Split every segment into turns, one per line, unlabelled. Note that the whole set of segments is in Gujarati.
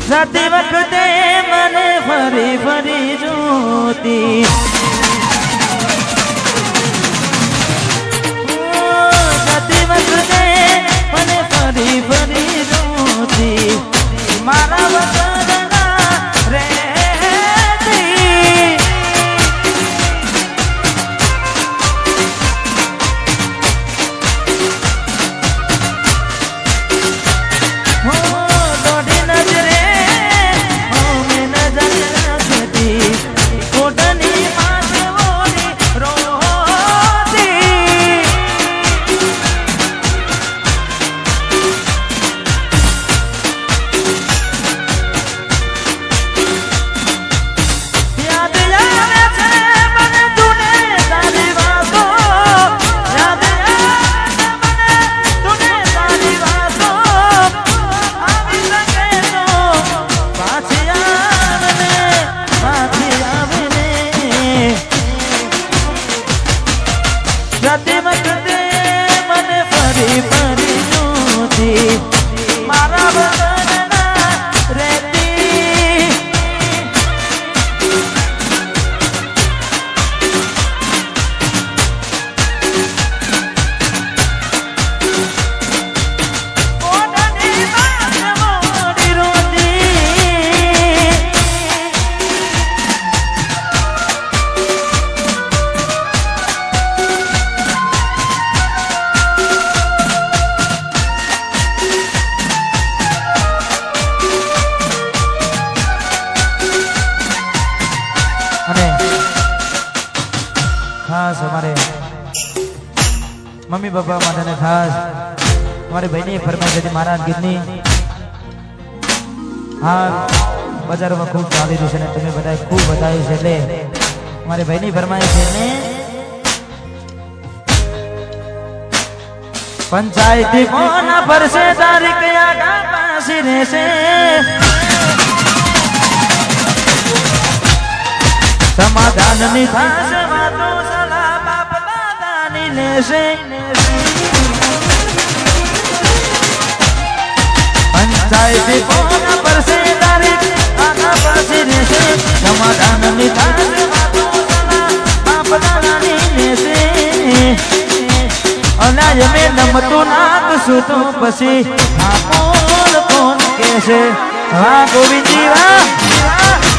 જાતી વખતે મને ફરી ફરી જોતી જાતી વખતે મને ફરી ફરી જોતી મારા વચનના રહેતી દોઢી નજરે જાતી વખતે મને ફરી ફરી જોતી મારા વચનના રહેતી ઓઢણી માં મોડી રોતી खास हमारे मम्मी पापा माटे खास हमारे भाई ने फरमाई थी महाराज कितनी हाँ बाजार में खूब चाली रही है तुम्हें बताए खूब बताई है ले हमारे भाई ने फरमाई है ने पंचायती कोना पर से तारीख आगा पासी रे से समाधान निधास बातों सलाह बाप दादा नीले से पंचायती कोना पर से तारीख आगा पासी रे से समाधान निधास बातों सलाह बाप दादा नीले से अनाज में नमतो नाक सुतो पसी आपन कौन कैसे हाँ गोविंद जी वाह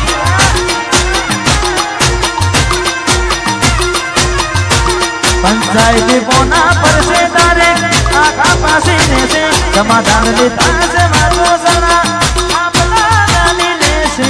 पंचायती कोना पर से तारे आखा पासी ने से समाधान लेता से मारो सला आपला गाली ले से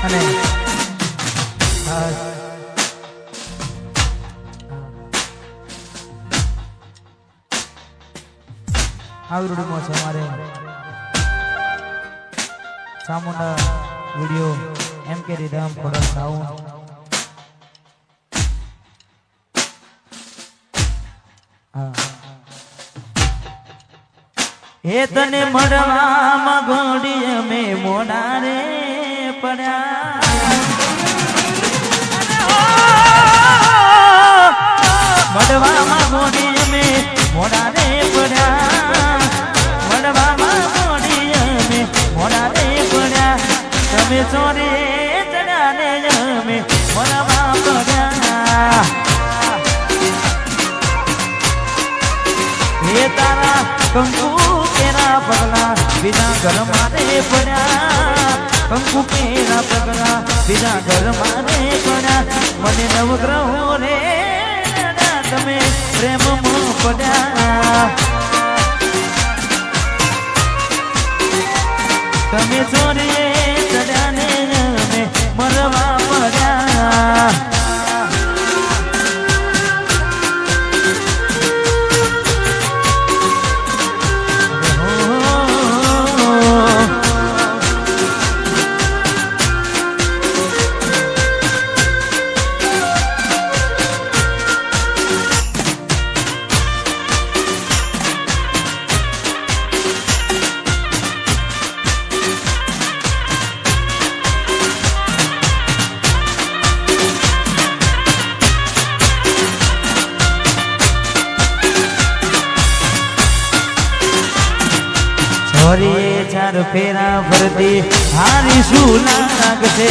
અને આવડું છે અમારે ચામુંડા વિડીયો એમ કે રીધામ ખોડા સાઉન્ડ હે તને મળવામાં ગોડી અમે મોડા રે પડ્યા મળવામાં ગોડી અમે મોડા રે પડ્યા મળવામાં ગોડી અમે મોડા રે પડ્યા તમે ચોરી ચડ્યા ને અમે મળવા પડ્યા હે તારા કંકુ કેરા પગલા બીજા ઘર મારે પડ્યા કંકુ કેરા પગલા બીજા ઘર મારે પડ્યા મને નવગ્રહો રે તમે પ્રેમમાં પડ્યા તમે ચોરીએ ચડ્યા ને અમે મરવા પડ્યા ચાર ફેરા ફરતી હારી શું લાગશે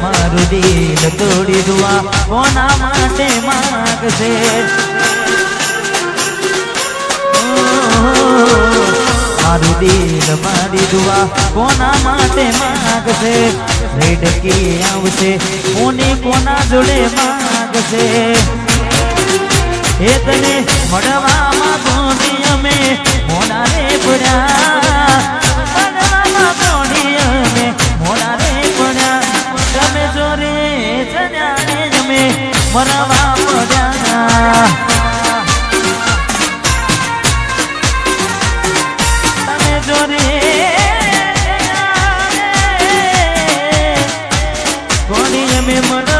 મારું દિલ તોડી દુઆ કોના માટે માગશે મારું દિલ મારી દુઆ કોના માટે માગશે રેડકી આવશે કોની કોના જોડે માગશે એ તને મળવામાં ગોડી અમે મોડા રે પડ્યા મળવામાં ગોડી અમે મોડા રે પડ્યા તમે ચોરે ચડ્યા ને અમે મરવા પડ્યા તમે ચોરે ગોડી અમે મરવા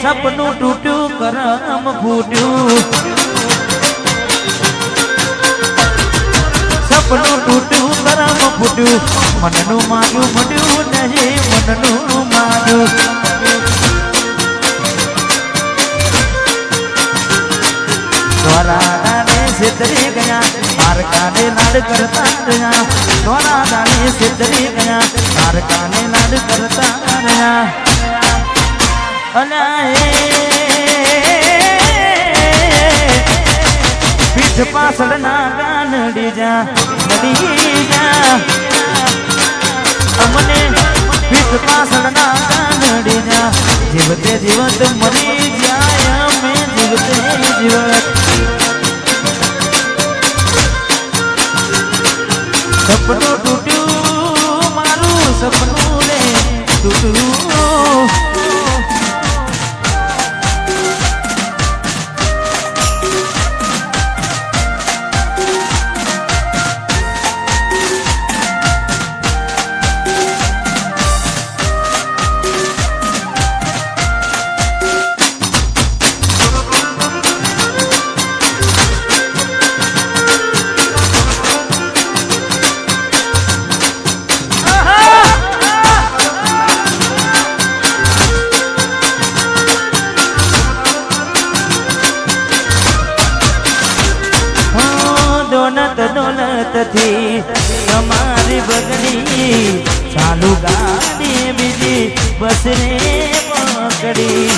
સપનું તૂટ્યું કરમ ફૂટ્યું સપનું તૂટ્યું કરમ ફૂટ્યું મનનું માગ્યું મળ્યું નહીં મનનું માગ્યું દ્વારાને સિદ્ધરી ગયા મારકાને લાડ કરતા રહ્યા દ્વારાને સિદ્ધરી ગયા મારકાને લાડ કરતા રહ્યા પીઠ પાછળ ના ગાનડી જા નડી જા અમને પીઠ પાછળ ના ગાનડી જા જીવતે જીવત મરી જાય અમે જીવતે જીવત સપનું તૂટ્યું મારું સપનું રે તૂટ્યું દોલત થી તમારી બગડી ચાલુ ગાડી બીજી બસ રે પકડી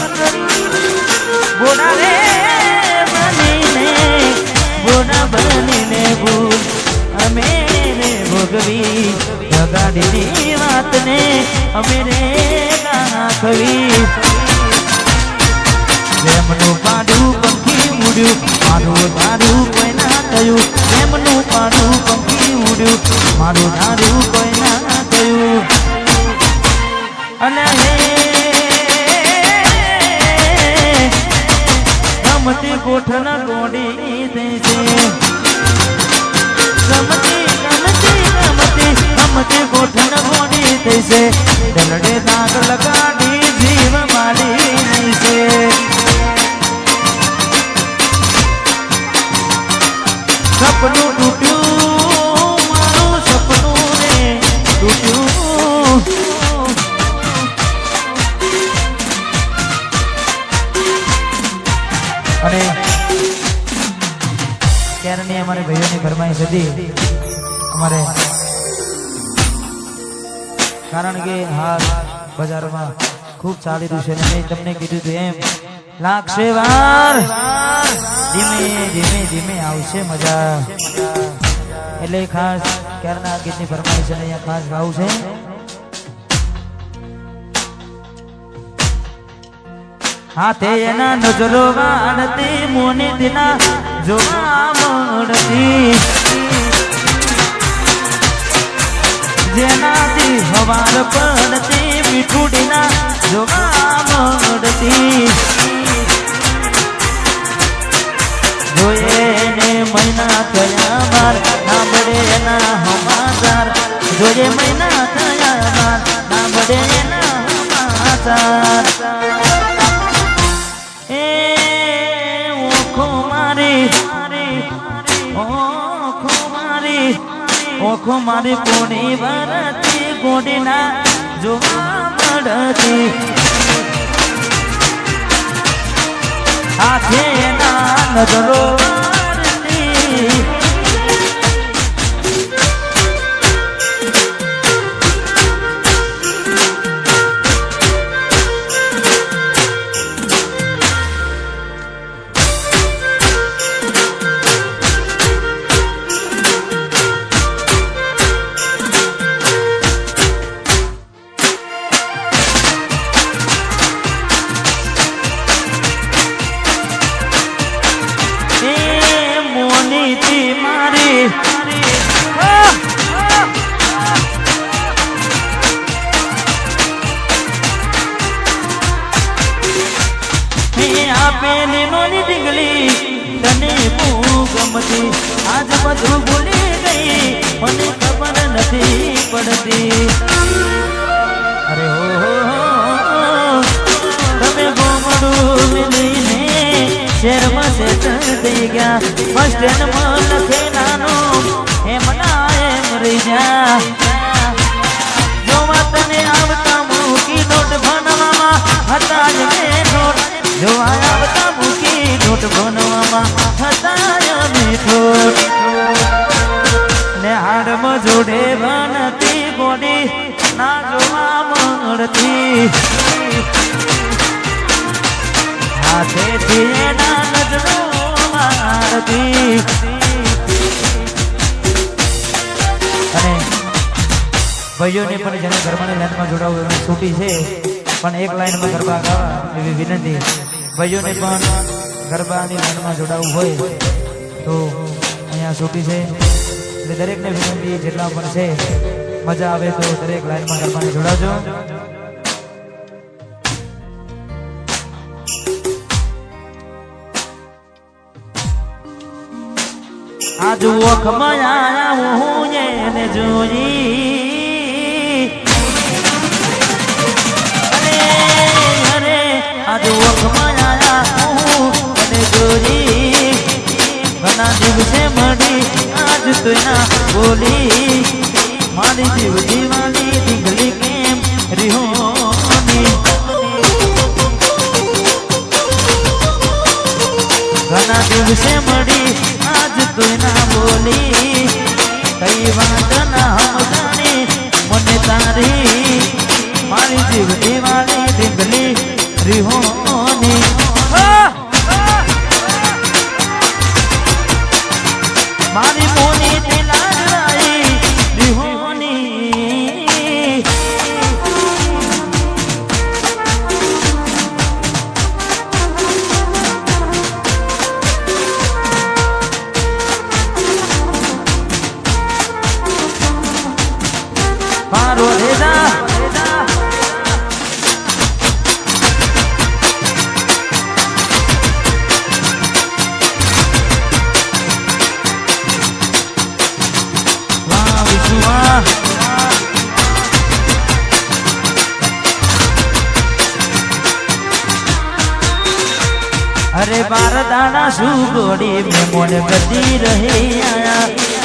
બોડા રે બનીને ભૂલ અમે ભોગવી ગાડીની વાતને અમે રે ગાખવી જેમનું પાડું પંખી ઉડ્યું મારું દારૂ કોઈ ના થયું જેમનું પાડું પંખી ઉડ્યું મારું દારૂ કોઈ ના થયું અને ગમતી ગોઠના ગોડી થઈ છે ગમતી ગોઠના ગોડી થઈ છે દલડે દાગ લગાડી જીવ મારી નહીં છે સપનું તૂટ્યું મારું સપનું રે તૂટ્યું અને ત્યારની અમારે ભાઈઓની ફરમાઈશ હતી અમારે કારણ કે હાલ બજારમાં ખૂબ ચાલી રહ્યું છે અને મેં તમને કીધું હતું એમ લાગશે વાર ધીમે ધીમે ધીમે આવશે મજા એટલે ખાસ ક્યારના ગીતની ફરમાઈશ છે અહીંયા ખાસ ગાવું છે હાથે એના નજરો વાળતી મોની દિના જોવા મળતી જેનાથી હવાર પડતી મીઠુડીના જોવા મળતી જોઈએ ને મહિના થયા બાર ના બડે એના સમાચાર જોઈએ મહિના થયા બાર ના બડે એના સમાચાર ઓખો મારી પોણી ભરતી ગોડીના જોવા મળતી હાથે ના નજરો આપેલી નોની ડીંગલી તને બહુ ગમતી આજ બધું ભૂલી ગઈ મને ખબર નથી પડતી અરે હો તમે ગોમડું મિલીને શહેરમાં સેટલ થઈ ગયા બસ સ્ટેન્ડમાં લખેલાનો એમ ના એમ રહી જા જોવા તને આવતા મૂકી નોટ ભણવામાં હતા જ મેં નોટ જોવા આવતા મૂકી નોટ ભણવામાં હતા મીઠોટ ને હાડમાં જોડે બનતી બોડી ના જોવા મળતી હાથેથી એના નજરો મારતી અને ભાઈઓને પણ જેને ગરબાની લાઈનમાં જોડાવું એમને છૂટી છે પણ એક લાઈનમાં ગરબા ગાવા એવી વિનંતી ભાઈઓને પણ ગરબાની લાઈનમાં જોડાવું હોય તો અહીંયા છૂટી છે એટલે દરેકને વિનંતી જેટલા પણ છે મજા આવે તો દરેક લાઈનમાં ગરબાને જોડાજો આજ ઓખમાં આયા હું એને જોઈ અરે આજ ઓખમાં આયા હું એને જોઈ ઘણા દિવસે મળી આજ તો ના બોલી મારી જીવ જીવાની ડીંગલી કેમ રિહોની ઘણા દિવસે મળી આજ તો ના બોલી કઈ વાત ના સમજાણી મને તારી મારી જીવ જીવાની ડીંગલી રિહોની મારી મોની દિલાઈ રિહોની અરે બાર દાણા સુગોડી મેં મોને બધી રહે આયા